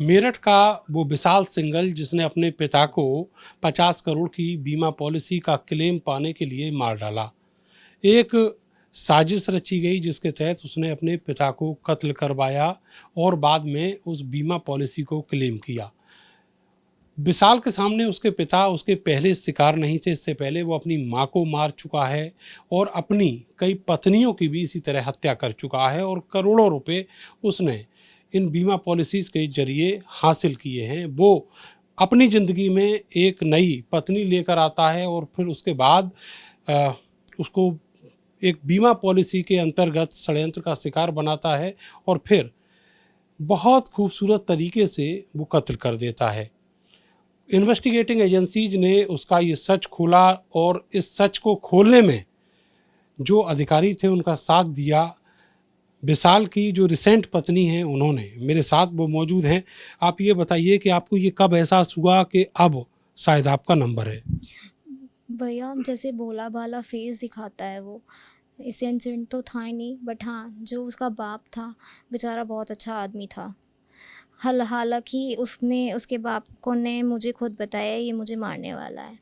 मेरठ का वो विशाल सिंघल जिसने अपने पिता को 50 करोड़ की बीमा पॉलिसी का क्लेम पाने के लिए मार डाला। एक साजिश रची गई जिसके तहत उसने अपने पिता को कत्ल करवाया और बाद में उस बीमा पॉलिसी को क्लेम किया। विशाल के सामने उसके पिता उसके पहले शिकार नहीं थे। इससे पहले वो अपनी मां को मार चुका है और अपनी कई पत्नियों की भी इसी तरह हत्या कर चुका है और करोड़ों रुपए उसने इन बीमा पॉलिसीज के जरिए हासिल किए हैं। वो अपनी ज़िंदगी में एक नई पत्नी लेकर आता है और फिर उसके बाद उसको एक बीमा पॉलिसी के अंतर्गत षड्यंत्र का शिकार बनाता है और फिर बहुत खूबसूरत तरीके से वो कत्ल कर देता है। इन्वेस्टिगेटिंग एजेंसीज ने उसका ये सच खोला और इस सच को खोलने में जो अधिकारी थे उनका साथ दिया। विशाल की जो रिसेंट पत्नी हैं उन्होंने, मेरे साथ वो मौजूद हैं। आप ये बताइए कि आपको ये कब एहसास हुआ कि अब शायद आपका नंबर है? भैया जैसे भोला भाला फेस दिखाता है वो। इस इंसिडेंट तो था ही नहीं, बट हाँ जो उसका बाप था बेचारा बहुत अच्छा आदमी था। हालांकि उसने उसके बाप को ने मुझे खुद बताया ये मुझे मारने वाला है,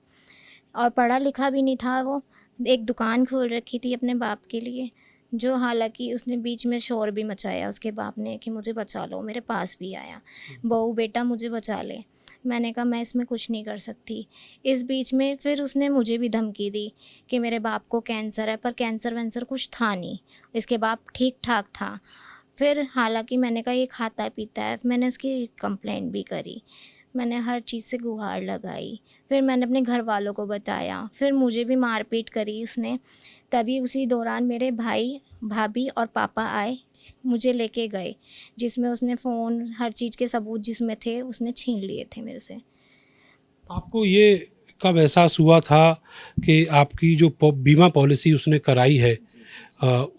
और पढ़ा लिखा भी नहीं था वो। एक दुकान खोल रखी थी अपने बाप के लिए, जो हालांकि उसने बीच में शोर भी मचाया उसके बाप ने कि मुझे बचा लो, मेरे पास भी आया, बहू बेटा मुझे बचा ले। मैंने कहा मैं इसमें कुछ नहीं कर सकती। इस बीच में फिर उसने मुझे भी धमकी दी कि मेरे बाप को कैंसर है, पर कैंसर वैंसर कुछ था नहीं, इसके बाप ठीक ठाक था। फिर हालांकि मैंने कहा ये खाता पीता है, मैंने उसकी कंप्लेंट भी करी, मैंने हर चीज़ से गुहार लगाई। फिर मैंने अपने घर वालों को बताया, फिर मुझे भी मारपीट करी इसने। तभी उसी दौरान मेरे भाई भाभी और पापा आए, मुझे लेके गए, जिसमें उसने फ़ोन हर चीज़ के सबूत जिसमें थे उसने छीन लिए थे मेरे से। आपको ये कब एहसास हुआ था कि आपकी जो बीमा पॉलिसी उसने कराई है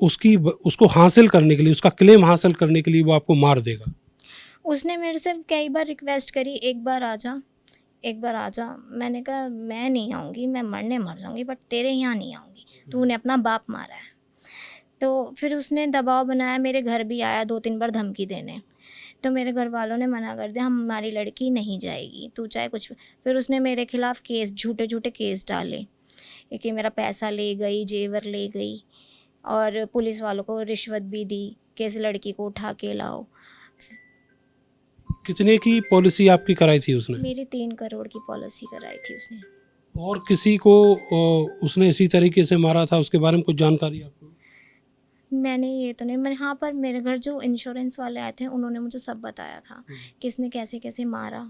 उसकी उसको हासिल करने के लिए, उसका क्लेम हासिल करने के लिए वो आपको मार देगा? उसने मेरे से कई बार रिक्वेस्ट करी, एक बार आ जा, एक बार आ जा। मैंने कहा मैं नहीं आऊँगी, मैं मरने मर जाऊँगी, बट तेरे यहाँ नहीं आऊँगी, तूने अपना बाप मारा है। तो फिर उसने दबाव बनाया, मेरे घर भी आया 2-3 बार धमकी देने। तो मेरे घर वालों ने मना कर दिया, हमारी लड़की नहीं जाएगी, तू चाहे कुछ भी। फिर उसने मेरे खिलाफ़ केस, झूठे-झूठे केस डाले कि मेरा पैसा ले गई, जेवर ले गई, और पुलिस वालों को रिश्वत भी दी कि इस लड़की को उठा के लाओ। कितने की पॉलिसी आपकी कराई थी उसने? मेरी 3 करोड़ की पॉलिसी कराई थी उसने। और किसी को उसने इसी तरीके से मारा था, उसके बारे में कुछ जानकारी आपको? मैंने ये तो नहीं, मैंने हाँ, पर मेरे घर जो इंश्योरेंस वाले आए थे उन्होंने मुझे सब बताया था कि इसने कैसे-कैसे मारा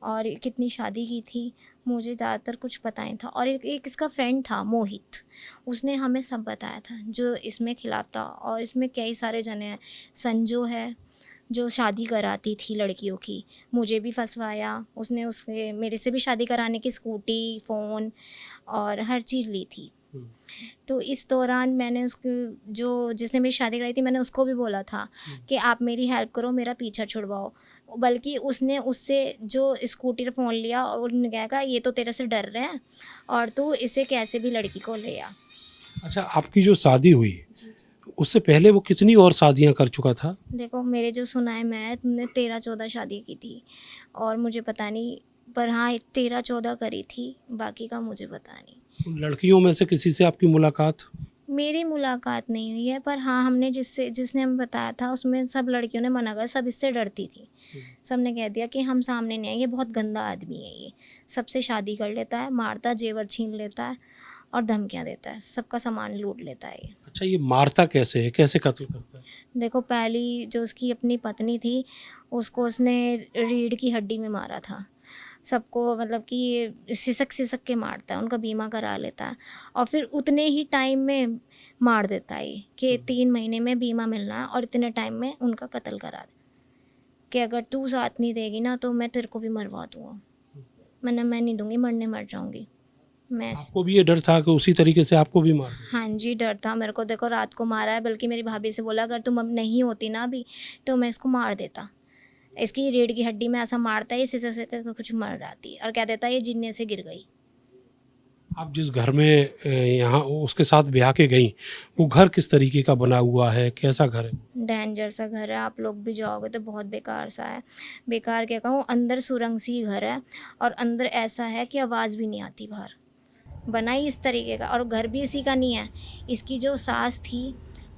और कितनी शादी की थी। मुझे ज़्यादातर कुछ पता नहीं था, और एक इसका फ्रेंड था मोहित, उसने हमें सब बताया था जो इसमें खिलाफ था। और इसमें कई सारे जने हैं, संजू है जो शादी कराती थी लड़कियों की, मुझे भी फंसवाया उसने, उसने मेरे से भी शादी कराने की स्कूटी, फ़ोन और हर चीज़ ली थी। तो इस दौरान मैंने उसको, जो जिसने मेरी शादी कराई थी, मैंने उसको भी बोला था कि आप मेरी हेल्प करो, मेरा पीछा छुड़वाओ। बल्कि उसने उससे जो स्कूटी का फ़ोन लिया और उन्होंने कहा ये तो तेरे से डर रहे हैं और तू इसे कैसे भी लड़की को ले आ। अच्छा, आपकी जो शादी हुई उससे पहले वो कितनी और शादियां कर चुका था? देखो मेरे जो सुना है, मैंने 13-14 शादी की थी, और मुझे पता नहीं, पर हाँ 13-14 करी थी, बाकी का मुझे पता नहीं। उन लड़कियों में से किसी से आपकी मुलाकात? मेरी मुलाकात नहीं हुई है, पर हाँ हमने जिसने हमें बताया था उसमें सब लड़कियों ने मना कर, सब इससे डरती थी। सब ने कह दिया कि हम सामने नहीं आएंगे, बहुत गंदा आदमी है ये, सबसे शादी कर लेता है, मारता, जेवर छीन लेता है और धमकियाँ देता है, सबका सामान लूट लेता है ये। अच्छा, ये मारता कैसे है, कैसे कत्ल करता है? देखो पहली जो उसकी अपनी पत्नी थी उसको उसने रीढ़ की हड्डी में मारा था। सबको मतलब कि सिसक सिसक के मारता है, उनका बीमा करा लेता है, और फिर उतने ही टाइम में मार देता है ये कि 3 महीने में बीमा मिलना है और इतने टाइम में उनका कत्ल करा दे कि अगर तू साथ नहीं देगी ना तो मैं तेरे को भी मरवा दूँगा। मैं नहीं दूँगी, मरने मर जाऊँगी मैं। आपको भी ये डर था कि उसी तरीके से आपको भी मार देगा? हाँ जी, डर था मेरे को। देखो रात को मारा है, बल्कि मेरी भाभी से बोला अगर तुम अब नहीं होती ना अभी तो मैं इसको मार देता। इसकी रीढ़ की हड्डी में ऐसा मारता है, ये सिसक सिसक के कुछ मर जाती है और कह देता है ये जिन्ने से गिर गई। आप जिस घर में यहाँ उसके साथ ब्याह के गई, वो घर किस तरीके का बना हुआ है, कैसा घर है? डेंजर सा घर है, आप लोग भी जाओगे तो बहुत बेकार सा है। बेकार क्या कहूँ, अंदर सुरंग सी घर है और अंदर ऐसा है कि आवाज़ भी नहीं आती बाहर। बना ही इस तरीके का, और घर भी इसी का नहीं है। इसकी जो सास थी,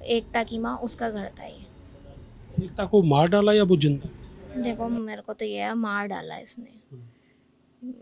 एकता की माँ, उसका घर था ये। एकता को मार डाला या वो जिंदा है? देखो मेरे को तो ये है, मार डाला इसने।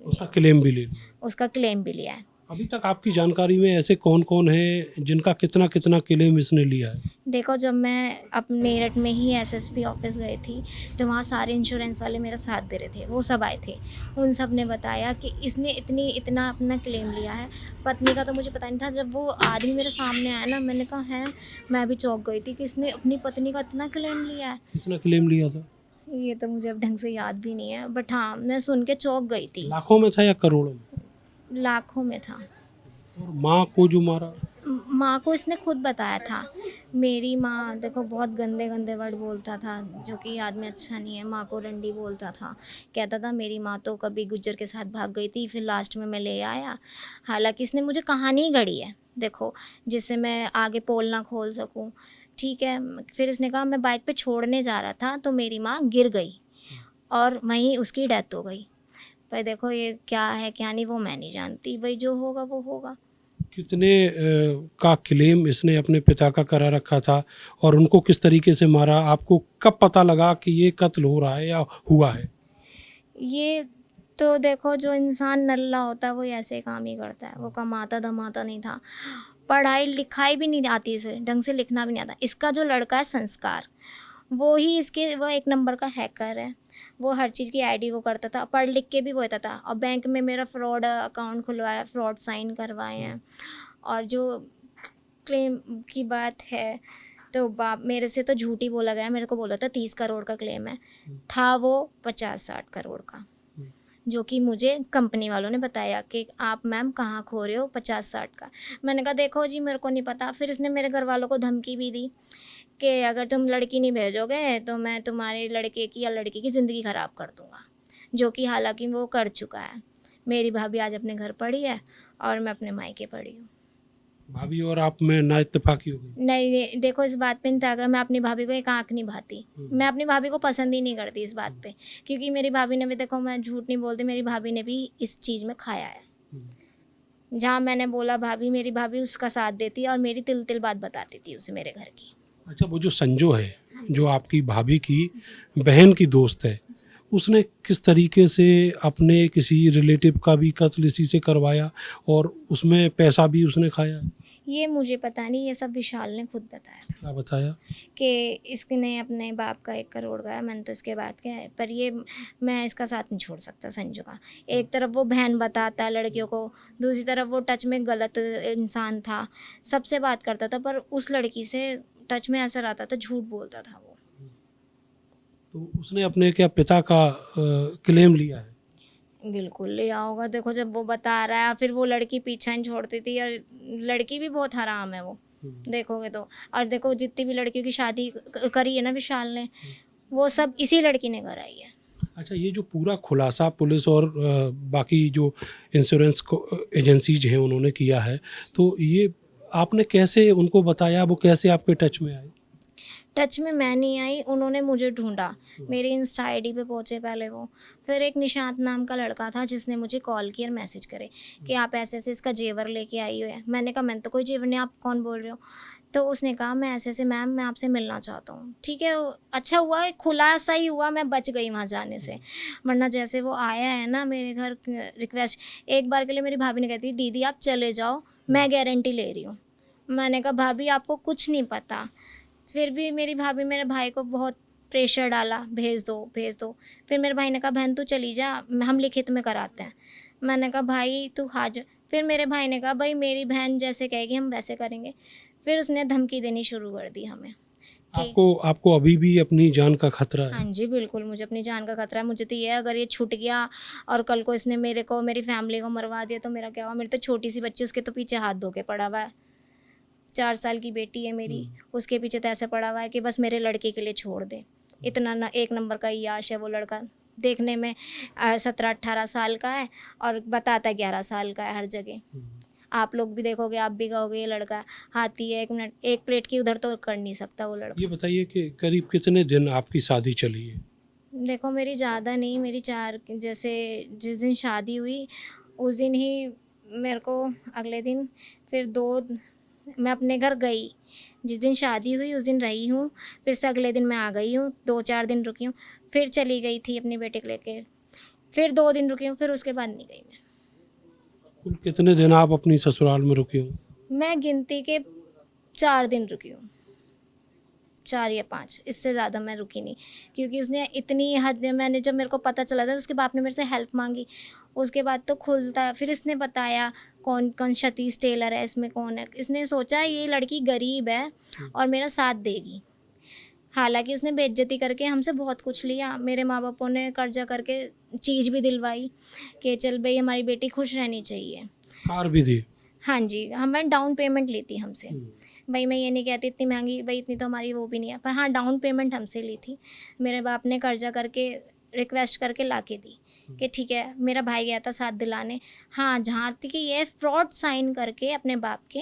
उसका क्लेम भी ले लिया। उसका क्लेम भी लिया है। अभी तक आपकी जानकारी में ऐसे कौन कौन है जिनका कितना कितना क्लेम इसने लिया है? देखो जब मैं अब मेरठ में ही एसएसपी ऑफिस गई थी, तो वहाँ सारे इंश्योरेंस वाले मेरा साथ दे रहे थे, वो सब आए थे। उन सब ने बताया कि इसने इतना अपना क्लेम लिया है। पत्नी का तो मुझे पता नहीं था। जब वो आदमी मेरे सामने आया ना, मैंने कहा है, मैं भी चौंक गई थी कि इसने अपनी पत्नी का इतना क्लेम लिया है। कितना क्लेम लिया था? ये तो मुझे अब ढंग से याद भी नहीं है, बट हाँ मैं सुन के चौंक गई थी। लाखों में था या करोड़ों में? लाखों में था। और माँ को जो मारा? माँ को इसने खुद बताया था। मेरी माँ देखो बहुत गंदे गंदे वर्ड बोलता था, जो कि आदमी अच्छा नहीं है। माँ को रंडी बोलता था, कहता था मेरी माँ तो कभी गुज्जर के साथ भाग गई थी, फिर लास्ट में मैं ले आया। हालांकि इसने मुझे कहानी गढ़ी है, देखो, जिससे मैं आगे पोल ना खोल सकूं। ठीक है, फिर इसने कहा मैं बाइक पे छोड़ने जा रहा था तो मेरी माँ गिर गई और वहीं उसकी डेथ हो गई। पर देखो ये क्या है क्या नहीं वो मैं नहीं जानती, भाई जो होगा वो होगा। कितने का क्लेम इसने अपने पिता का करा रखा था और उनको किस तरीके से मारा? आपको कब पता लगा कि ये कत्ल हो रहा है या हुआ है? ये तो देखो, जो इंसान नल्ला होता है वो ऐसे काम ही करता है। वो कमाता धमाता नहीं था, पढ़ाई लिखाई भी नहीं आती इसे, ढंग से लिखना भी नहीं आता। इसका जो लड़का है संस्कार, वो ही इसके, वो एक नंबर का हैकर है। वो हर चीज़ की आईडी वो करता था, पढ़ लिख के भी वो होता था। और बैंक में मेरा फ्रॉड अकाउंट खुलवाया, फ्रॉड साइन करवाए हैं। और जो क्लेम की बात है, तो बाप मेरे से तो झूठ ही बोला गया। मेरे को बोला था 30 करोड़ का क्लेम है, था वो 50-60 करोड़ का, जो कि मुझे कंपनी वालों ने बताया कि आप मैम कहाँ खो रहे हो 50-60 का। मैंने कहा देखो जी मेरे को नहीं पता। फिर इसने मेरे घर वालों को धमकी भी दी कि अगर तुम लड़की नहीं भेजोगे तो मैं तुम्हारे लड़के की या लड़की की ज़िंदगी ख़राब कर दूँगा, जो कि हालांकि वो कर चुका है। मेरी भाभी आज अपने घर पड़ी है और मैं अपने मायके पड़ी हूँ। भाभी और आप में ना इत्तेफाकी हो गई? नहीं देखो, इस बात पे नहीं था, अगर मैं अपनी भाभी को एक आँख नहीं भाती। मैं अपनी भाभी को पसंद ही नहीं करती इस बात पे, क्योंकि मेरी भाभी ने भी, देखो मैं झूठ नहीं बोलती, मेरी भाभी ने भी इस चीज़ में खाया है। जहाँ मैंने बोला भाभी, मेरी भाभी उसका साथ देती है और मेरी तिल तिल बात बताती थी उसे मेरे घर की। अच्छा, वो जो संजू है, जो आपकी भाभी की बहन की दोस्त है, उसने किस तरीके से अपने किसी रिलेटिव का भी कत्ल इसी से करवाया और उसमें पैसा भी उसने खाया? ये मुझे पता नहीं, ये सब विशाल ने खुद बताया था क्या बताया? कि इसने अपने बाप का 1 करोड़ खाया। मैंने तो इसके बाद क्या है, पर ये मैं इसका साथ नहीं छोड़ सकता संजू का। एक तरफ वो बहन बताता है लड़कियों को, दूसरी तरफ वो टच में गलत इंसान था, सबसे बात करता था, पर उस लड़की से टच में ऐसा रहता था, झूठ बोलता था वो। तो उसने अपने क्या पिता का क्लेम लिया है? बिल्कुल लिया होगा। देखो जब वो बता रहा है, फिर वो लड़की पीछा नहीं छोड़ती थी, और लड़की भी बहुत हराम है वो, देखोगे तो। और देखो जितनी भी लड़कियों की शादी करी है ना विशाल ने, वो सब इसी लड़की ने कराई है। अच्छा, ये जो पूरा खुलासा पुलिस और बाकी जो इंश्योरेंस एजेंसीज हैं उन्होंने किया है, तो ये आपने कैसे उनको बताया? वो कैसे आपके टच में आए? टच में मैं नहीं आई, उन्होंने मुझे ढूंढा। मेरी इंस्टा आईडी पे पहुँचे पहले वो, फिर एक निशांत नाम का लड़का था जिसने मुझे कॉल किया और मैसेज करे कि आप ऐसे ऐसे इसका जेवर लेके आई हो है। मैंने कहा मैंने तो कोई जेवर नहीं, आप कौन बोल रहे हो? तो उसने कहा मैं ऐसे ऐसे मैम मैं आपसे मिलना चाहता हूँ। ठीक है, अच्छा हुआ, खुलासा ही हुआ, मैं बच गई वहाँ जाने से। वरना जैसे वो आया है ना मेरे घर रिक्वेस्ट, एक बार के लिए मेरी भाभी ने कहती दीदी आप चले जाओ, मैं गारंटी ले रही हूँ। मैंने कहा भाभी आपको कुछ नहीं पता। फिर भी मेरी भाभी मेरे भाई को बहुत प्रेशर डाला, भेज दो भेज दो। फिर मेरे भाई ने कहा बहन तू चली जा, हम लिखित में कराते हैं। मैंने कहा भाई तू हाजिर। फिर मेरे भाई ने कहा भाई मेरी बहन जैसे कहेगी हम वैसे करेंगे। फिर उसने धमकी देनी शुरू कर दी हमें कि आपको अभी भी अपनी जान का खतरा है? हाँ जी बिल्कुल, मुझे अपनी जान का खतरा है। मुझे तो ये है, अगर ये छूट गया और कल को इसने मेरे को, मेरी फैमिली को मरवा दिया तो मेरा क्या हुआ? मेरी तो छोटी सी बच्ची, उसके तो पीछे हाथ धो के पड़ा हुआ है। 4 साल की बेटी है मेरी, उसके पीछे तो ऐसे पड़ा हुआ है कि बस मेरे लड़के के लिए छोड़ दे। इतना ना एक नंबर का याश है वो लड़का, देखने में 17-18 साल का है और बताता 11 साल का है हर जगह। आप लोग भी देखोगे, आप भी कहोगे ये लड़का हाथी है, 1 मिनट 1 प्लेट की उधर तो कर नहीं सकता वो लड़का। ये बताइए कि करीब कितने दिन आपकी शादी चली है? देखो मेरी ज़्यादा नहीं, मेरी 4 जैसे जिस दिन शादी हुई उस दिन ही मेरे को अगले दिन फिर 2 मैं अपने घर गई। जिस दिन शादी हुई उस दिन रही हूँ, फिर से अगले दिन मैं आ गई हूँ, 2-4 दिन रुकी हूँ, फिर चली गई थी अपने बेटे को लेके, फिर 2 दिन रुकी हूँ, फिर उसके बाद नहीं गई मैं। कुल कितने दिन आप अपनी ससुराल में रुकी हो? मैं गिनती के 4 दिन रुकी हूँ, 4 या 5, इससे ज़्यादा मैं रुकी नहीं, क्योंकि उसने इतनी हद मैंने जब मेरे को पता चला था उसके बाप ने मेरे से हेल्प मांगी, उसके बाद तो खुलता फिर इसने बताया कौन कौन सतीश टेलर है, इसमें कौन है, इसने सोचा ये लड़की गरीब है और मेरा साथ देगी। हालांकि उसने बेइज्जती करके हमसे बहुत कुछ लिया, मेरे माँ बापों ने कर्जा करके चीज़ भी दिलवाई कि चल भाई हमारी बेटी खुश रहनी चाहिए। कार भी दी? हाँ जी, हमें डाउन पेमेंट ली थी हमसे। भाई मैं ये नहीं कहती इतनी महंगी, भाई इतनी तो हमारी वो भी नहीं है, पर हाँ डाउन पेमेंट हमसे ली थी। मेरे बाप ने कर्जा करके रिक्वेस्ट करके ला के दी कि ठीक है। मेरा भाई गया था साथ दिलाने, हाँ जहाँ तक कि ये फ्रॉड साइन करके अपने बाप के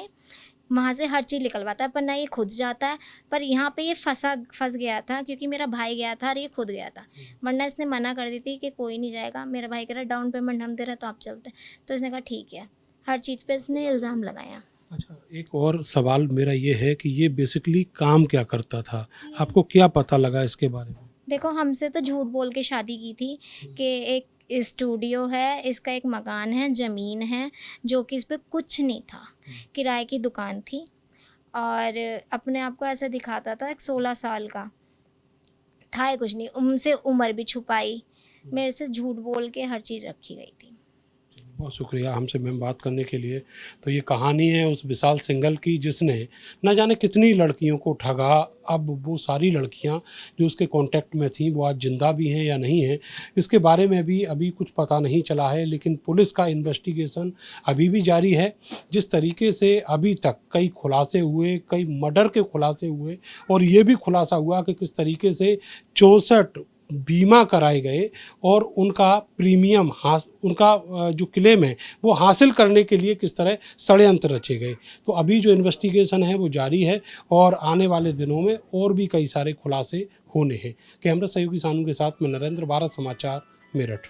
वहाँ से हर चीज़ निकलवाता है, पर ना ये खुद जाता है, पर यहाँ पे ये फंस गया था क्योंकि मेरा भाई गया था और ये खुद गया था, वरना इसने मना कर दी थी कि कोई नहीं जाएगा। मेरा भाई कह रहा डाउन पेमेंट हम दे रहे तो आप चलते, तो इसने कहा ठीक है। हर चीज़ पे इसने इल्ज़ाम लगाया। अच्छा, एक और सवाल मेरा ये है कि ये बेसिकली काम क्या करता था? आपको क्या पता लगा इसके बारे में? देखो हमसे तो झूठ बोल के शादी की थी कि एक स्टूडियो है, इसका एक मकान है, ज़मीन है, जो कि इस पे कुछ नहीं था, किराए की दुकान थी, और अपने आप को ऐसा दिखाता था एक 16 साल का था, ही कुछ नहीं, उनसे उम्र भी छुपाई, मेरे से झूठ बोल के हर चीज़ रखी गई थी। बहुत शुक्रिया हमसे मैम बात करने के लिए। तो ये कहानी है उस विशाल सिंघल की जिसने न जाने कितनी लड़कियों को ठगा। अब वो सारी लड़कियां जो उसके कांटेक्ट में थीं वो आज जिंदा भी हैं या नहीं हैं, इसके बारे में भी अभी कुछ पता नहीं चला है, लेकिन पुलिस का इन्वेस्टिगेशन अभी भी जारी है। जिस तरीके से अभी तक कई खुलासे हुए, कई मर्डर के खुलासे हुए, और ये भी खुलासा हुआ कि किस तरीके से 64 बीमा कराए गए और उनका प्रीमियम उनका जो क्लेम है वो हासिल करने के लिए किस तरह षड्यंत्र रचे गए। तो अभी जो इन्वेस्टिगेशन है वो जारी है और आने वाले दिनों में और भी कई सारे खुलासे होने हैं। कैमरा सहयोगी सानू के साथ मैं नरेंद्र, भारत समाचार, मेरठ।